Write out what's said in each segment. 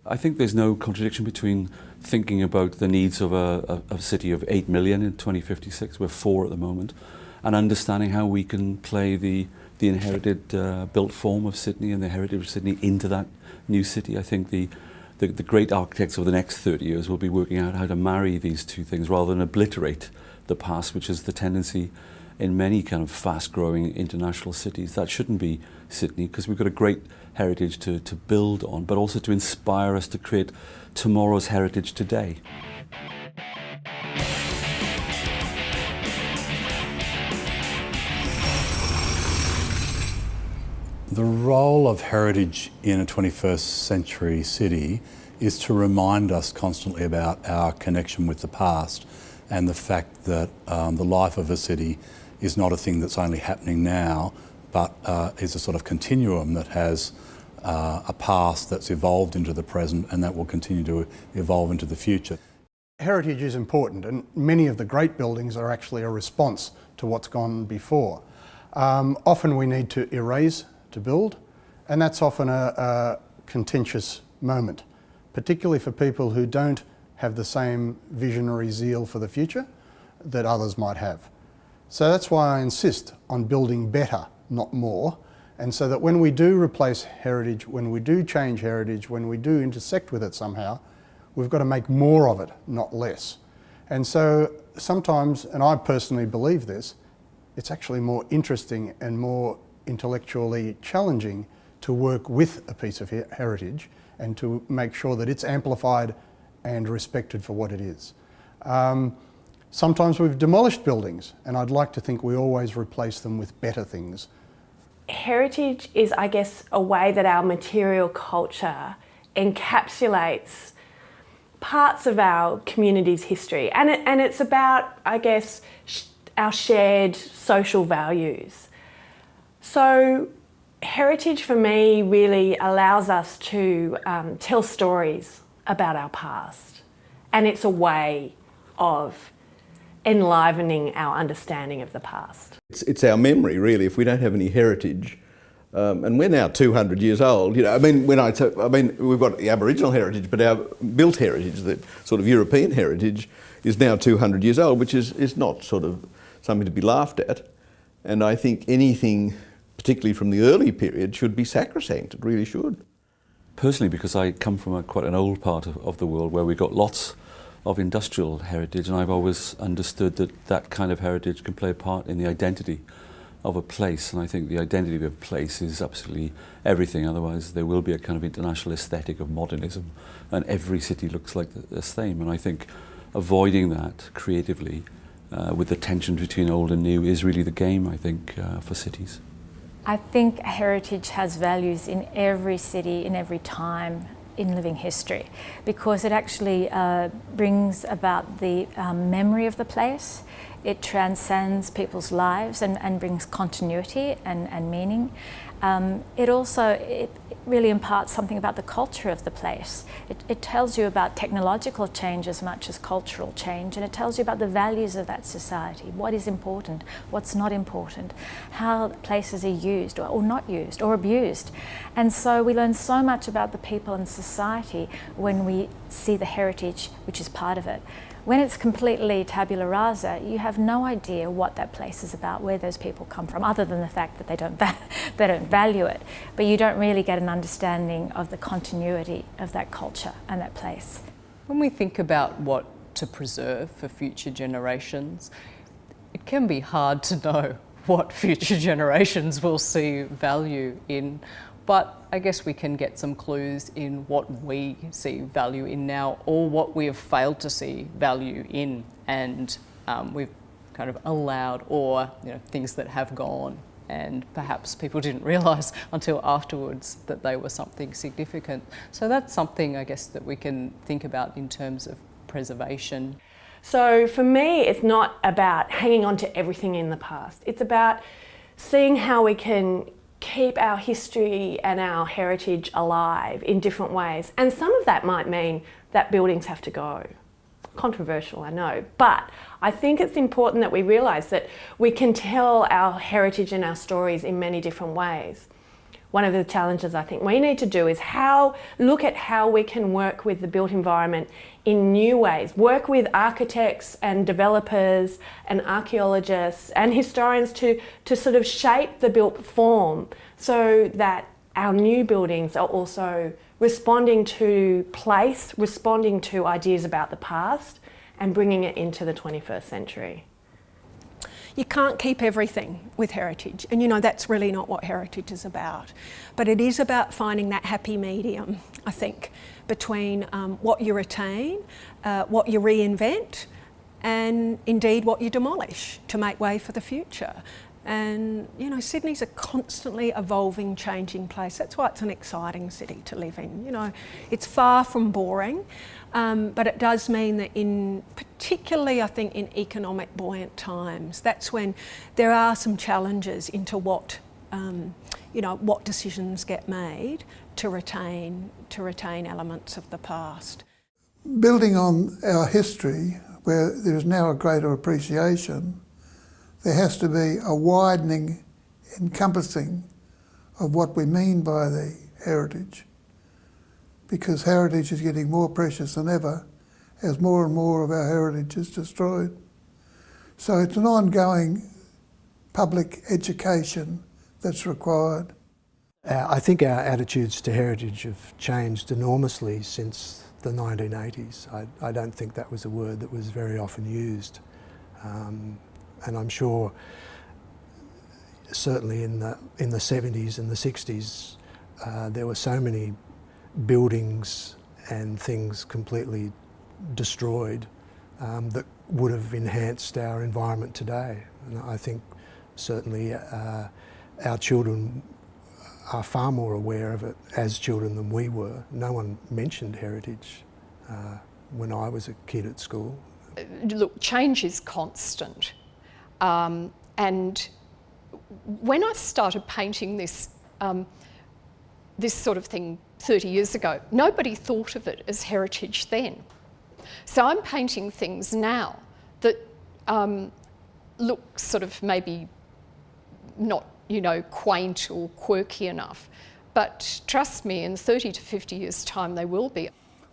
I think there's no contradiction between thinking about the needs of a city of 8 million in 2056, we're 4 at the moment, and understanding how we can play the inherited built form of Sydney and the heritage of Sydney into that new city. I think the great architects of the next 30 years will be working out how to marry these two things rather than obliterate the past, which is the tendency in many kind of fast-growing international cities. That shouldn't be Sydney, because we've got a great heritage to build on, but also to inspire us to create tomorrow's heritage today. The role of heritage in a 21st century city is to remind us constantly about our connection with the past and the fact that the life of a city is not a thing that's only happening now, but is a sort of continuum that has a past that's evolved into the present and that will continue to evolve into the future. Heritage is important, and many of the great buildings are actually a response to what's gone before. Often we need to erase to build, and that's often a contentious moment, particularly for people who don't have the same visionary zeal for the future that others might have. So that's why I insist on building better, not more, and so that when we do replace heritage, when we do change heritage, when we do intersect with it somehow, we've got to make more of it, not less. And so sometimes, and I personally believe this, it's actually more interesting and more intellectually challenging to work with a piece of heritage and to make sure that it's amplified and respected for what it is. Sometimes we've demolished buildings, and I'd like to think we always replace them with better things. Heritage is, I guess, a way that our material culture encapsulates parts of our community's history, and it's about, I guess, our shared social values. So heritage for me really allows us to tell stories about our past, and it's a way of enlivening our understanding of the past. It's our memory, really. If we don't have any heritage, and we're now 200 years old, you know, I mean, we've got the Aboriginal heritage, but our built heritage, the sort of European heritage, is now 200 years old, which is not sort of something to be laughed at. And I think anything, particularly from the early period, should be sacrosanct. It really should. Personally, because I come from quite an old part of the world where we've got lots of industrial heritage, and I've always understood that that kind of heritage can play a part in the identity of a place, and I think the identity of a place is absolutely everything. Otherwise there will be a kind of international aesthetic of modernism and every city looks like the same, and I think avoiding that creatively with the tension between old and new is really the game, I think, for cities. I think heritage has values in every city, in every time in living history, because it actually brings about the memory of the place. It transcends people's lives and brings continuity and meaning. It really imparts something about the culture of the place. It tells you about technological change as much as cultural change, and it tells you about the values of that society, what is important, what's not important, how places are used or not used or abused. And so we learn so much about the people and society when we see the heritage, which is part of it. When it's completely tabula rasa, you have no idea what that place is about, where those people come from, other than the fact that they don't value it. But you don't really get an understanding of the continuity of that culture and that place. When we think about what to preserve for future generations, it can be hard to know what future generations will see value in. But I guess we can get some clues in what we see value in now, or what we have failed to see value in, and we've kind of allowed, or things that have gone, and perhaps people didn't realise until afterwards that they were something significant. So that's something, I guess, that we can think about in terms of preservation. So for me, it's not about hanging on to everything in the past. It's about seeing how we can keep our history and our heritage alive in different ways. And some of that might mean that buildings have to go. Controversial, I know, but I think it's important that we realise that we can tell our heritage and our stories in many different ways. one of the challenges I think we need to do is look at how we can work with the built environment in new ways, work with architects and developers and archaeologists and historians to sort of shape the built form so that our new buildings are also responding to place, responding to ideas about the past and bringing it into the 21st century. You can't keep everything with heritage, and you know that's really not what heritage is about. But it is about finding that happy medium, I think, between what you retain, what you reinvent, and indeed what you demolish to make way for the future. And you know, Sydney's a constantly evolving, changing place. That's why it's an exciting city to live in. You know, it's far from boring, but it does mean that particularly I think in economic buoyant times, that's when there are some challenges into what decisions get made to retain elements of the past. Building on our history, where there is now a greater appreciation, there has to be a widening, encompassing of what we mean by the heritage, because heritage is getting more precious than ever as more and more of our heritage is destroyed. So it's an ongoing public education that's required. I think our attitudes to heritage have changed enormously since the 1980s. I don't think that was a word that was very often used. And I'm sure certainly in the 70s and the 60s there were so many buildings and things completely destroyed that would have enhanced our environment today. And I think certainly our children are far more aware of it as children than we were. No one mentioned heritage when I was a kid at school. Look, change is constant. And when I started painting this sort of thing 30 years ago, nobody thought of it as heritage then. So I'm painting things now that look sort of maybe not, you know, quaint or quirky enough. But trust me, in 30 to 50 years' time, they will be.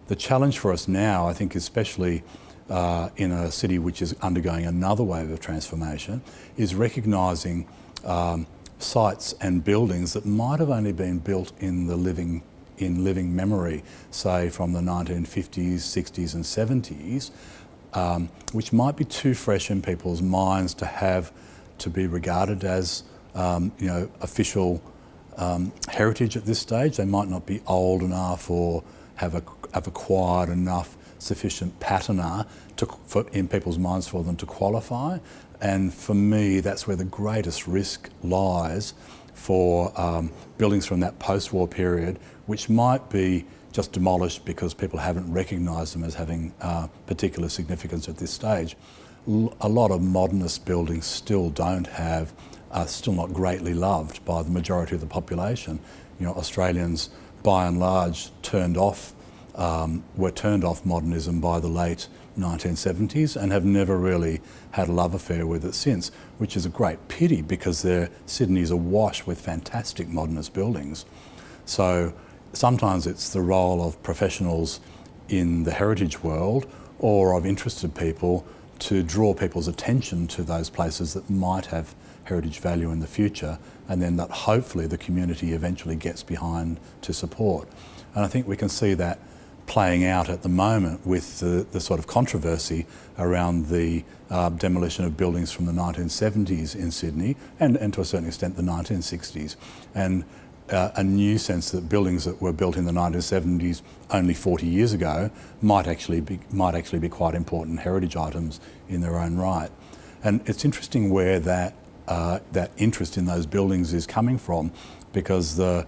The challenge for us now, I think, especially in a city which is undergoing another wave of transformation, is recognising sites and buildings that might have only been built in living memory, say from the 1950s, 60s and 70s, which might be too fresh in people's minds to be regarded as official heritage at this stage. They might not be old enough or have acquired enough sufficient patina in people's minds for them to qualify. And for me, that's where the greatest risk lies for buildings from that post-war period, which might be just demolished because people haven't recognised them as having particular significance at this stage. A lot of modernist buildings still are still not greatly loved by the majority of the population. You know, Australians, by and large, were turned off modernism by the late 1970s and have never really had a love affair with it since, which is a great pity because Sydney's awash with fantastic modernist buildings. So sometimes it's the role of professionals in the heritage world or of interested people to draw people's attention to those places that might have heritage value in the future, and then that hopefully the community eventually gets behind to support. And I think we can see that playing out at the moment with the sort of controversy around the demolition of buildings from the 1970s in Sydney and to a certain extent the 1960s, and a new sense that buildings that were built in the 1970s only 40 years ago might actually be quite important heritage items in their own right. And it's interesting where that interest in those buildings is coming from, because the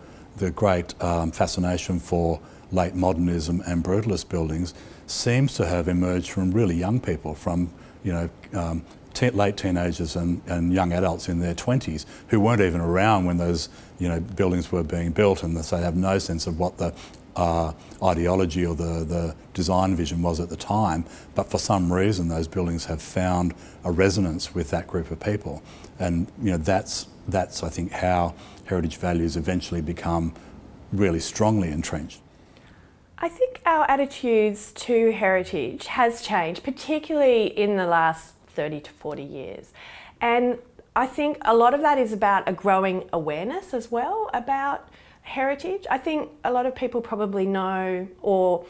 great fascination for late modernism and brutalist buildings seems to have emerged from really young people, from late teenagers and young adults in their 20s who weren't even around when those buildings were being built, and so they have no sense of what the ideology or the design vision was at the time, but for some reason those buildings have found a resonance with that group of people, and that's that's I think how heritage values eventually become really strongly entrenched. I think our attitudes to heritage has changed, particularly in the last 30 to 40 years. And I think a lot of that is about a growing awareness as well about heritage. I think a lot of people probably know or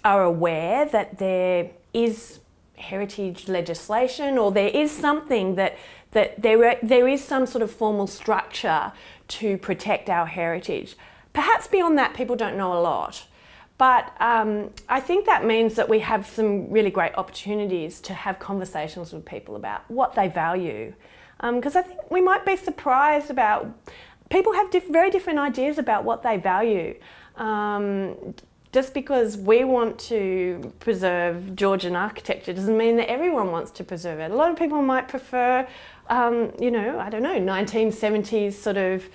are aware that there is heritage legislation, or there is something that there is some sort of formal structure to protect our heritage. Perhaps beyond that, people don't know a lot. But I think that means that we have some really great opportunities to have conversations with people about what they value. Because I think we might be surprised about, people have very different ideas about what they value. Just because we want to preserve Georgian architecture doesn't mean that everyone wants to preserve it. A lot of people might prefer, you know, I don't know, 1970s sort of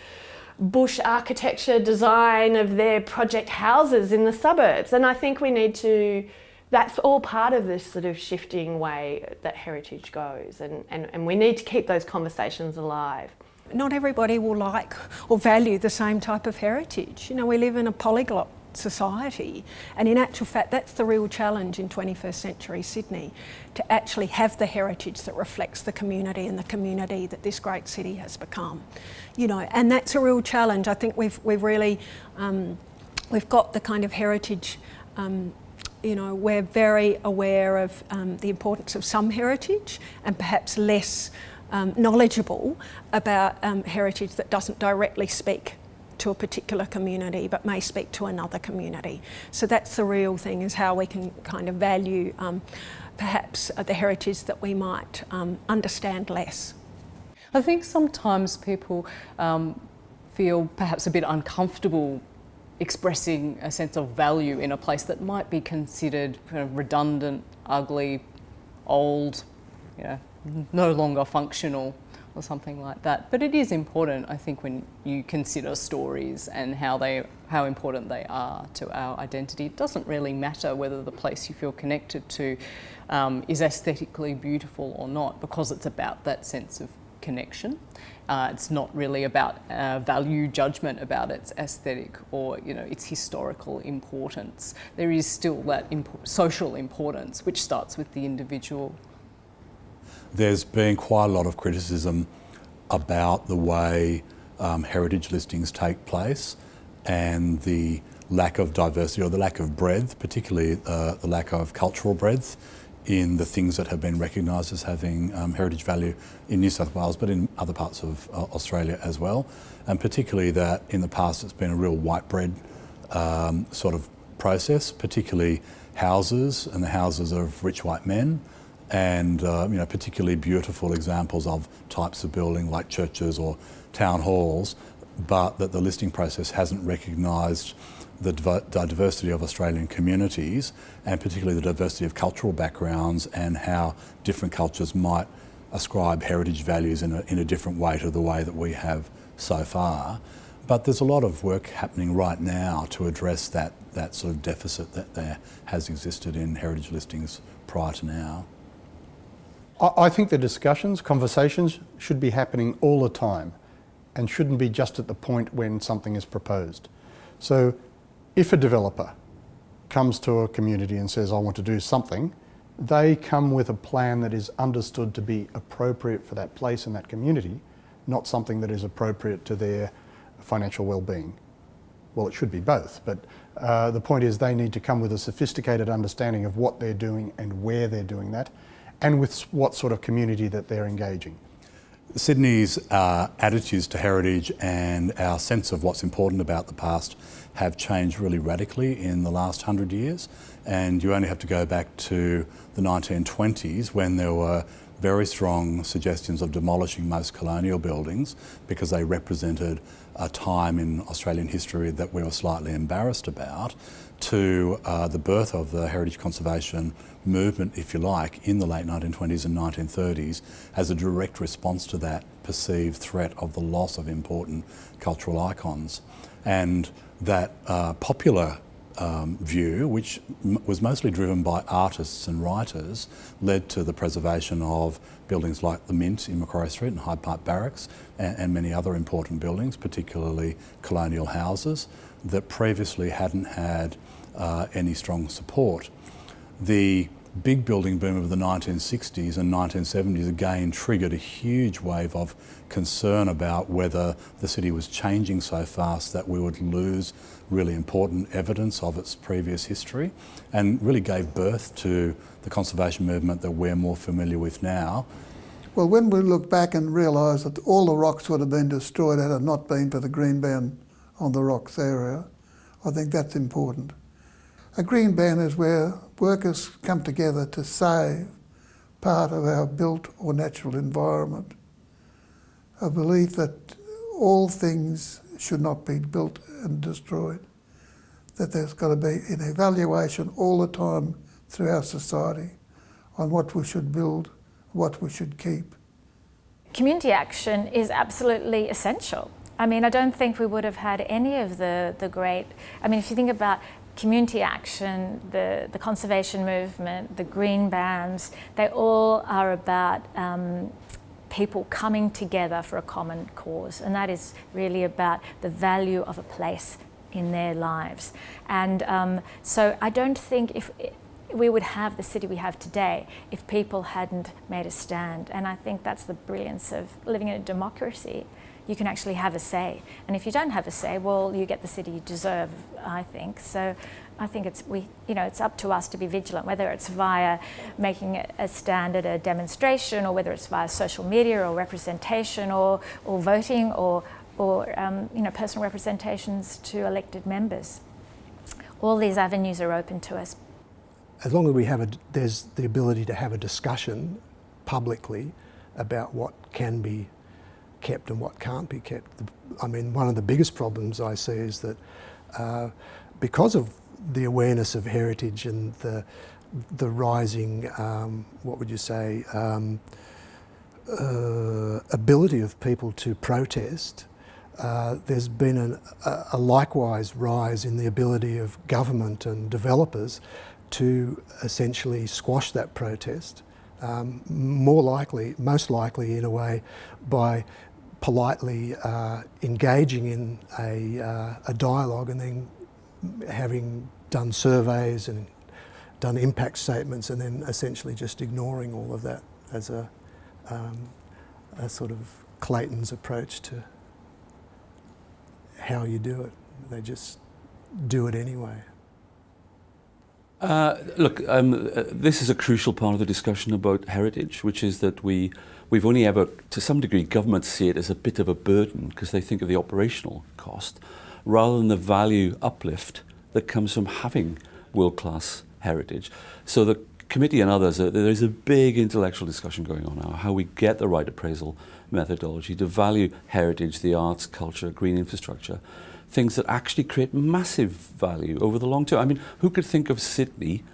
bush architecture design of their project houses in the suburbs. And I think we need to, that's all part of this sort of shifting way that heritage goes. And we need to keep those conversations alive. Not everybody will like or value the same type of heritage. You know, we live in a polyglot society, and in actual fact that's the real challenge in 21st century Sydney, to actually have the heritage that reflects the community and the community that this great city has become. You know, and that's a real challenge. I think we've really we've got the kind of heritage, you know, we're very aware of the importance of some heritage and perhaps less knowledgeable about heritage that doesn't directly speak to a particular community but may speak to another community. So that's the real thing, is how we can kind of value perhaps the heritage that we might understand less. I think sometimes people feel perhaps a bit uncomfortable expressing a sense of value in a place that might be considered kind of redundant, ugly, old, you know, no longer functional, or something like that. But it is important, I think, when you consider stories and how important they are to our identity. It doesn't really matter whether the place you feel connected to is aesthetically beautiful or not, because it's about that sense of connection. It's not really about value judgment about its aesthetic or, you know, its historical importance. There is still that social importance, which starts with the individual. There's been quite a lot of criticism about the way heritage listings take place and the lack of diversity or the lack of breadth, particularly the lack of cultural breadth in the things that have been recognised as having heritage value in New South Wales, but in other parts of Australia as well. And particularly that in the past it's been a real white bread sort of process, particularly houses and the houses of rich white men. And you know, particularly beautiful examples of types of building like churches or town halls, but that the listing process hasn't recognised the diversity of Australian communities, and particularly the diversity of cultural backgrounds and how different cultures might ascribe heritage values in a different way to the way that we have so far. But there's a lot of work happening right now to address that sort of deficit that there has existed in heritage listings prior to now. I think the conversations should be happening all the time and shouldn't be just at the point when something is proposed. So if a developer comes to a community and says, I want to do something, they come with a plan that is understood to be appropriate for that place and that community, not something that is appropriate to their financial well-being. Well, it should be both, but the point is they need to come with a sophisticated understanding of what they're doing and where they're doing that, and with what sort of community that they're engaging. Sydney's attitudes to heritage and our sense of what's important about the past have changed really radically in the last 100 years. And you only have to go back to the 1920s when there were very strong suggestions of demolishing most colonial buildings because they represented a time in Australian history that we were slightly embarrassed about, to the birth of the heritage conservation movement, if you like, in the late 1920s and 1930s as a direct response to that perceived threat of the loss of important cultural icons. And that popular view, which was mostly driven by artists and writers, led to the preservation of buildings like the Mint in Macquarie Street and Hyde Park Barracks and many other important buildings, particularly colonial houses, that previously hadn't had any strong support. The big building boom of the 1960s and 1970s again triggered a huge wave of concern about whether the city was changing so fast that we would lose really important evidence of its previous history, and really gave birth to the conservation movement that we're more familiar with now. Well, when we look back and realise that all the rocks would have been destroyed had it not been for the green band on the rocks area, I think that's important. A green band is where workers come together to save part of our built or natural environment. A belief that all things should not be built and destroyed, that there's got to be an evaluation all the time through our society on what we should build, what we should keep. Community action is absolutely essential. I mean, I don't think we would have had any of the great, I mean, if you think about community action, the conservation movement, the green bands, they all are about people coming together for a common cause, and that is really about the value of a place in their lives. And so I don't think if we would have the city we have today if people hadn't made a stand, and I think that's the brilliance of living in a democracy. You can actually have a say, and if you don't have a say, well, you get the city you deserve, I think. So I think it's up to us to be vigilant, whether it's via making a stand at a demonstration, or whether it's via social media or representation, or voting, or personal representations to elected members. All these avenues are open to us. As long as there's the ability to have a discussion publicly about what can be kept and what can't be kept. I mean, one of the biggest problems I see is that because of the awareness of heritage and the rising, what would you say, ability of people to protest, there's been a likewise rise in the ability of government and developers to essentially squash that protest. Most likely in a way, by politely engaging in a dialogue, and then having done surveys and done impact statements, and then essentially just ignoring all of that as a sort of Clayton's approach to how you do it. They just do it anyway. This is a crucial part of the discussion about heritage, which is that we've only ever, to some degree, governments see it as a bit of a burden because they think of the operational cost rather than the value uplift that comes from having world-class heritage. So the committee and others, there is a big intellectual discussion going on now, how we get the right appraisal methodology to value heritage, the arts, culture, green infrastructure, things that actually create massive value over the long term. I mean, who could think of Sydney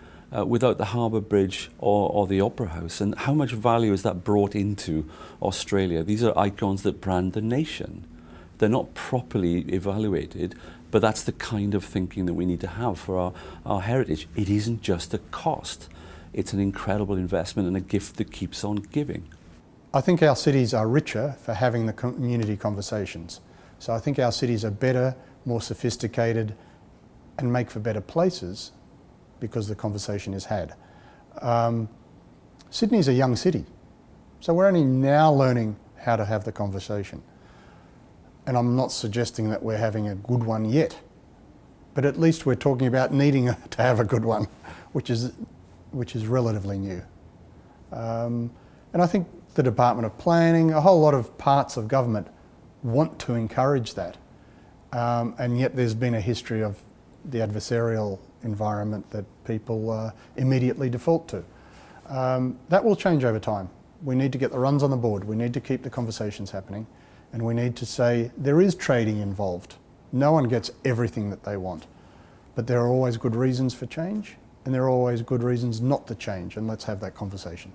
without the Harbour Bridge or the Opera House? And how much value is that brought into Australia? These are icons that brand the nation. They're not properly evaluated, but that's the kind of thinking that we need to have for our heritage. It isn't just a cost. It's an incredible investment and a gift that keeps on giving. I think our cities are richer for having the community conversations. So I think our cities are better, more sophisticated, and make for better places because the conversation is had. Sydney's a young city, so we're only now learning how to have the conversation. And I'm not suggesting that we're having a good one yet, but at least we're talking about needing to have a good one, which is relatively new. And I think the Department of Planning, a whole lot of parts of government want to encourage that. And yet there's been a history of the adversarial environment that people immediately default to. That will change over time. We need to get the runs on the board. We need to keep the conversations happening. And we need to say there is trading involved. No one gets everything that they want. But there are always good reasons for change, and there are always good reasons not to change, and let's have that conversation.